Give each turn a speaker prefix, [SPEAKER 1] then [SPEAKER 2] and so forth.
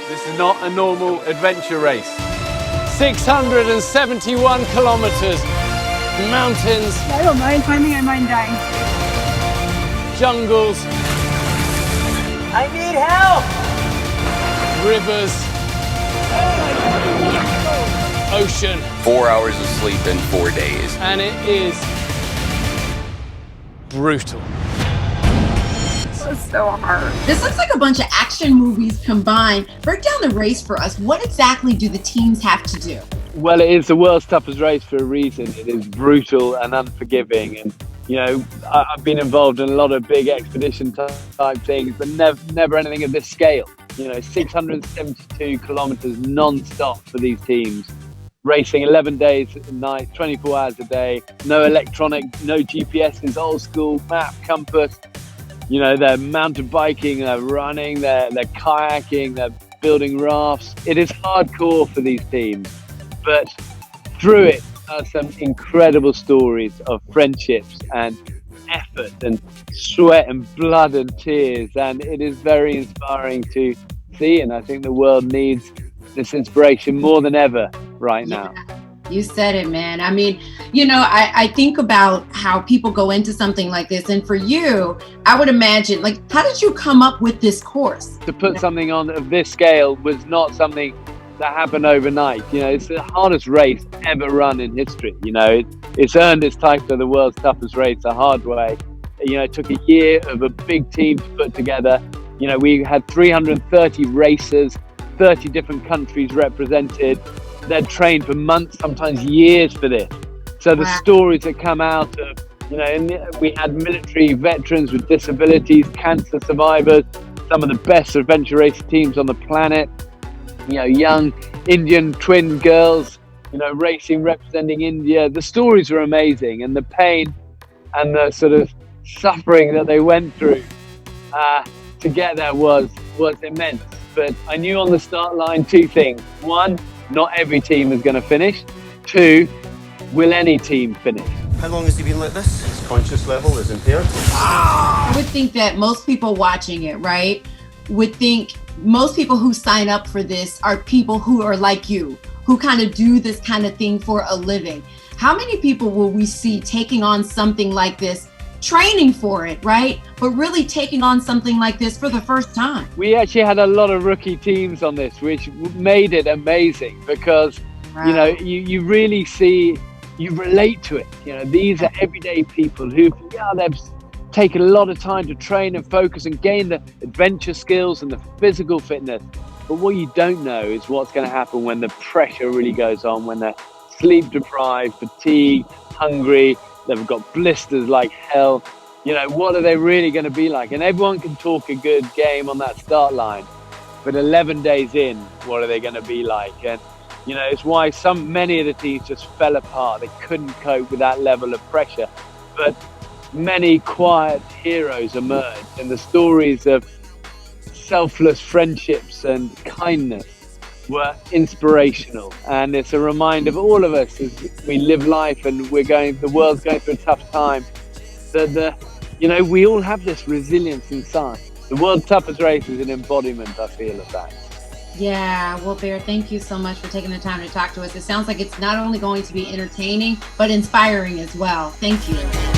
[SPEAKER 1] This is not a normal adventure race. 671 kilometers, mountains.
[SPEAKER 2] I don't mind climbing, I mind dying.
[SPEAKER 1] Jungles.
[SPEAKER 3] I need help!
[SPEAKER 1] Rivers. Ocean.
[SPEAKER 4] 4 hours of sleep in 4 days.
[SPEAKER 1] And it is brutal.
[SPEAKER 2] It's so hard.
[SPEAKER 5] This looks like a bunch of action movies combined. Break down the race for us. What exactly do the teams have to do?
[SPEAKER 1] Well, it is the world's toughest race for a reason. It is brutal and unforgiving. And, you know, I've been involved in a lot of big expedition type things, but never anything of this scale. You know, 672 kilometers non-stop for these teams. Racing 11 days a night, 24 hours a day, no electronic, no GPSs, old school map, compass. You know, they're mountain biking, they're running, they're kayaking, they're building rafts. It is hardcore for these teams, but through it are some incredible stories of friendships and effort and sweat and blood and tears. And it is very inspiring to see. And I think the world needs this inspiration more than ever right now.
[SPEAKER 5] You said it, man. I mean, you know, I think about how people go into something like this. And for you, I would imagine, like, how did you come up with this course?
[SPEAKER 1] To put something on of this scale was not something that happened overnight. You know, it's the hardest race ever run in history. You know, it's earned its title of the world's toughest race the hard way. You know, it took a year of a big team to put together. You know, we had 330 racers, 30 different countries represented. They'd trained for months, sometimes years for this. So the stories that come out of, you know, we had military veterans with disabilities, cancer survivors, some of the best adventure race teams on the planet, you know, young Indian twin girls, you know, racing, representing India. The stories were amazing, and the pain and the sort of suffering that they went through to get there was immense. But I knew on the start line two things. One, not every team is going to finish. Two, will any team finish?
[SPEAKER 6] How long has he been like this? His conscious level is impaired.
[SPEAKER 5] I would think that most people watching it, right, would think most people who sign up for this are people who are like you, who kind of do this kind of thing for a living. How many people will we see taking on something like this, training for it, right? But really taking on something like this for the first time?
[SPEAKER 1] We actually had a lot of rookie teams on this, which made it amazing because, you know, you really see, you relate to it. You know, these are everyday people who, they've taken a lot of time to train and focus and gain the adventure skills and the physical fitness. But what you don't know is what's going to happen when the pressure really goes on, when they're sleep deprived, fatigued, hungry, they've got blisters like hell. You know, what are they really going to be like? And everyone can talk a good game on that start line, but 11 days in, what are they going to be like? And, you know, it's why many of the teams just fell apart. They couldn't cope with that level of pressure. But many quiet heroes emerged, and the stories of selfless friendships and kindness were inspirational. And it's a reminder of all of us as we live life and the world's going through a tough time, that you know, we all have this resilience inside. The world's toughest race is an embodiment, I feel, of that.
[SPEAKER 5] Yeah, well, Bear, thank you so much for taking the time to talk to us. It sounds like it's not only going to be entertaining, but inspiring as well. Thank you.